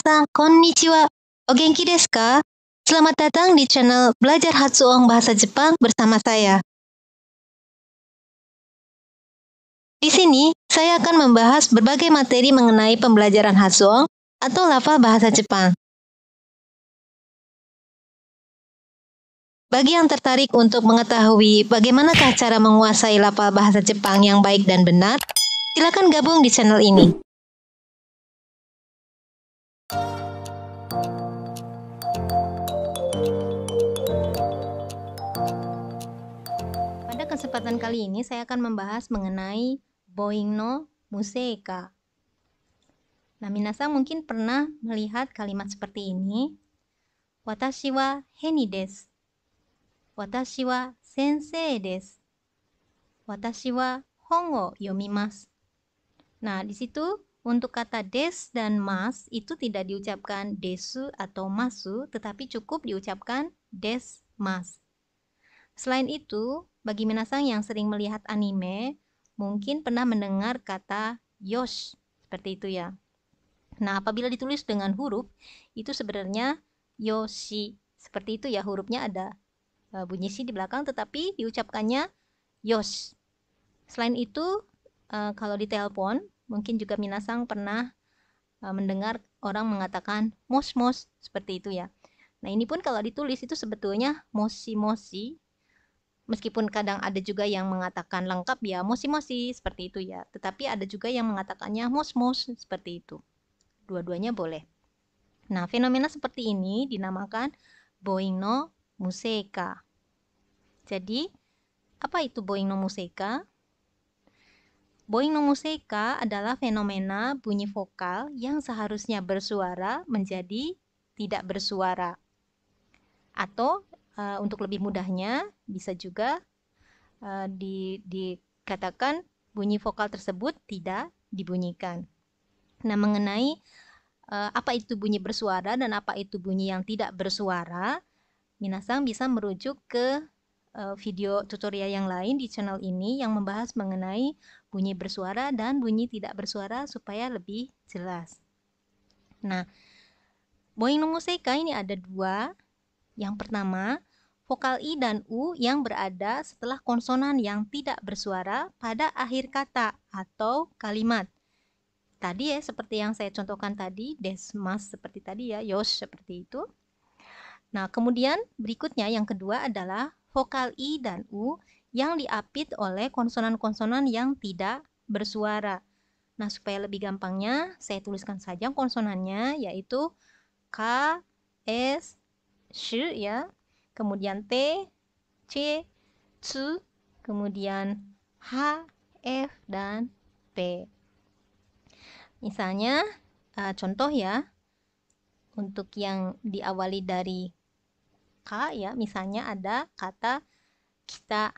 Minasan, konnichiwa. O genki desu ka? Selamat datang di channel Belajar Hatsuong Bahasa Jepang bersama saya. Di sini, saya akan membahas berbagai materi mengenai pembelajaran Hatsuong atau lafal bahasa Jepang. Bagi yang tertarik untuk mengetahui bagaimanakah cara menguasai lafal bahasa Jepang yang baik dan benar, silakan gabung di channel ini. Pada kesempatan kali ini saya akan membahas mengenai Boing no Museika. Nah, minasan mungkin pernah melihat kalimat seperti ini. Watashi wa heni desu. Watashi wa sensei desu. Watashi wa hon o yomimasu. Nah, di situ untuk kata des dan mas itu tidak diucapkan desu atau masu, tetapi cukup diucapkan des mas. Selain itu, bagi minasan yang sering melihat anime, mungkin pernah mendengar kata yosh, seperti itu ya. Nah, apabila ditulis dengan huruf, itu sebenarnya yoshi. Seperti itu ya, hurufnya ada bunyi shi di belakang, tetapi diucapkannya yosh. Selain itu, kalau di telepon, mungkin juga minasan pernah mendengar orang mengatakan mos-mos, seperti itu ya. Nah, ini pun kalau ditulis itu sebetulnya moshi-moshi. Meskipun kadang ada juga yang mengatakan lengkap ya moshi-moshi seperti itu ya. Tetapi ada juga yang mengatakannya mos-mos seperti itu. Dua-duanya boleh. Nah, fenomena seperti ini dinamakan Boing no Museika. Jadi, apa itu Boing no Museika? Boing no Museika adalah fenomena bunyi vokal yang seharusnya bersuara menjadi tidak bersuara. Atau untuk lebih mudahnya bisa juga dikatakan bunyi vokal tersebut tidak dibunyikan. Nah, mengenai apa itu bunyi bersuara dan apa itu bunyi yang tidak bersuara, minasan bisa merujuk ke video tutorial yang lain di channel ini yang membahas mengenai bunyi bersuara dan bunyi tidak bersuara supaya lebih jelas. Nah, Boing no Museika ini ada dua. Yang pertama, vokal I dan U yang berada setelah konsonan yang tidak bersuara pada akhir kata atau kalimat. Tadi ya, seperti yang saya contohkan tadi, desmas seperti tadi ya, yosh seperti itu. Nah, kemudian berikutnya yang kedua adalah vokal I dan U yang diapit oleh konsonan-konsonan yang tidak bersuara. Nah, supaya lebih gampangnya, saya tuliskan saja konsonannya, yaitu K, S, Sh ya, kemudian T, C, Tsu, kemudian H, F, dan P. Misalnya, contoh ya, untuk yang diawali dari K ya, misalnya ada kata kita,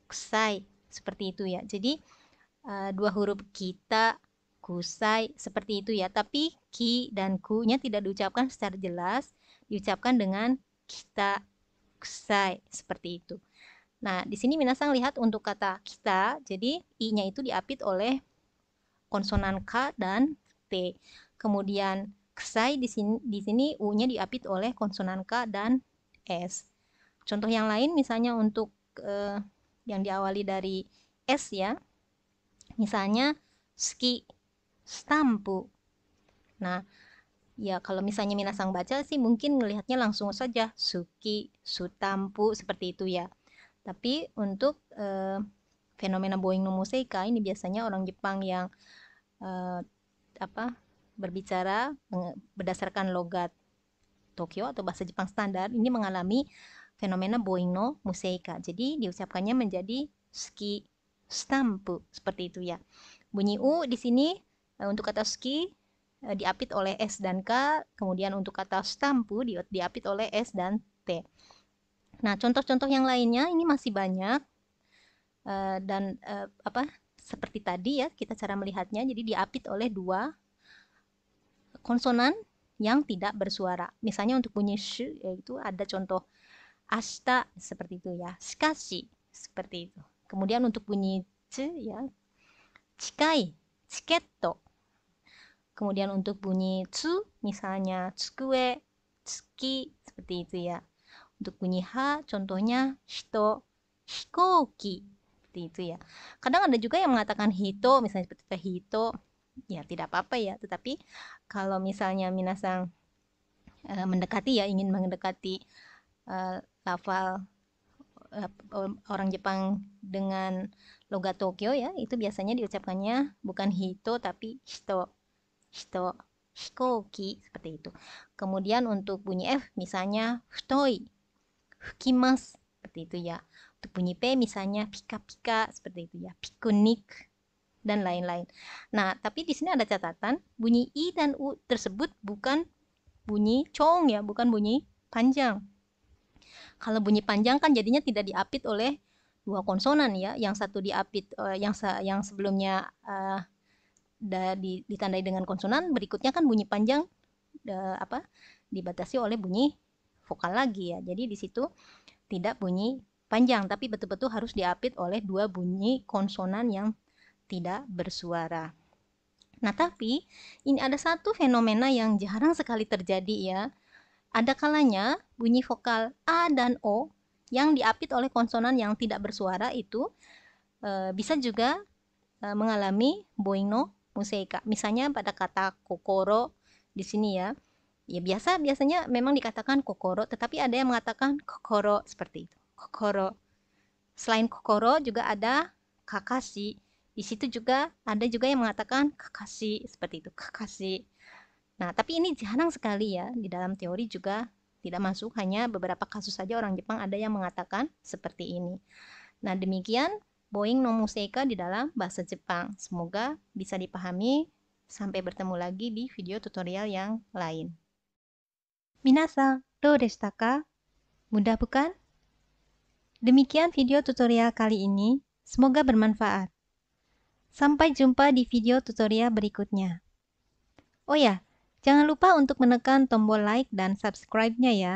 kusai, seperti itu ya. Jadi, dua huruf kita, kusai, seperti itu ya. Tapi ki dan ku-nya tidak diucapkan secara jelas, diucapkan dengan kita, kusai, seperti itu. Nah, di sini minasan lihat untuk kata kita, jadi i-nya itu diapit oleh konsonan K dan T. Kemudian kusai di sini u-nya diapit oleh konsonan K dan S. Contoh yang lain misalnya untuk yang diawali dari S ya. Misalnya ski, stampu. Nah, ya kalau misalnya minasan baca sih mungkin melihatnya langsung saja suki, sutampu seperti itu ya. Tapi untuk fenomena Boing no Museika ini biasanya orang Jepang yang berbicara berdasarkan logat Tokyo atau bahasa Jepang standar ini mengalami fenomena Boing no Museika. Jadi diucapkannya menjadi ski, stampu seperti itu ya. Bunyi U di sini untuk kata ski diapit oleh S dan K, kemudian untuk kata stampu diapit oleh S dan T. Nah, contoh-contoh yang lainnya ini masih banyak dan seperti tadi ya kita cara melihatnya. Jadi diapit oleh dua konsonan yang tidak bersuara. Misalnya untuk bunyi sh yaitu ada contoh ashita seperti itu ya, shikashi seperti itu. Kemudian untuk bunyi c ya, chikai, chiketto. Kemudian untuk bunyi tsu, misalnya tsukue, tsuki, seperti itu ya. Untuk bunyi ha, contohnya hito, hikoki, seperti itu ya. Kadang ada juga yang mengatakan hito, misalnya seperti hito, ya tidak apa-apa ya. Tetapi kalau misalnya minasang mendekati ya, ingin mendekati lafal orang Jepang dengan logat Tokyo ya, itu biasanya diucapkannya bukan hito tapi hito, hito, hikoki, seperti itu. Kemudian untuk bunyi F misalnya futoi, fukimas, seperti itu ya. Untuk bunyi P misalnya pika-pika, seperti itu ya, pikunik, dan lain-lain. Nah, tapi di sini ada catatan, bunyi I dan U tersebut bukan bunyi cong ya, bukan bunyi panjang. Kalau bunyi panjang kan jadinya tidak diapit oleh dua konsonan ya, yang satu diapit, yang sebelumnya ditandai dengan konsonan, berikutnya kan bunyi panjang dibatasi oleh bunyi vokal lagi ya. Jadi di situ tidak bunyi panjang, tapi betul-betul harus diapit oleh dua bunyi konsonan yang tidak bersuara. Nah, tapi ini ada satu fenomena yang jarang sekali terjadi ya. Ada kalanya bunyi vokal A dan O yang diapit oleh konsonan yang tidak bersuara itu bisa juga mengalami boing no museika. Misalnya pada kata kokoro di sini ya. Ya biasanya memang dikatakan kokoro, tetapi ada yang mengatakan kokoro seperti itu. Kokoro. Selain kokoro juga ada kakashi. Di situ juga ada juga yang mengatakan kakashi seperti itu. Kakashi. Nah, tapi ini jarang sekali ya, di dalam teori juga tidak masuk, hanya beberapa kasus saja orang Jepang ada yang mengatakan seperti ini. Nah, demikian boing no museika di dalam bahasa Jepang. Semoga bisa dipahami. Sampai bertemu lagi di video tutorial yang lain. Minasan, dou deshita ka? Mudah bukan? Demikian video tutorial kali ini. Semoga bermanfaat. Sampai jumpa di video tutorial berikutnya. Oh ya, jangan lupa untuk menekan tombol like dan subscribe-nya ya.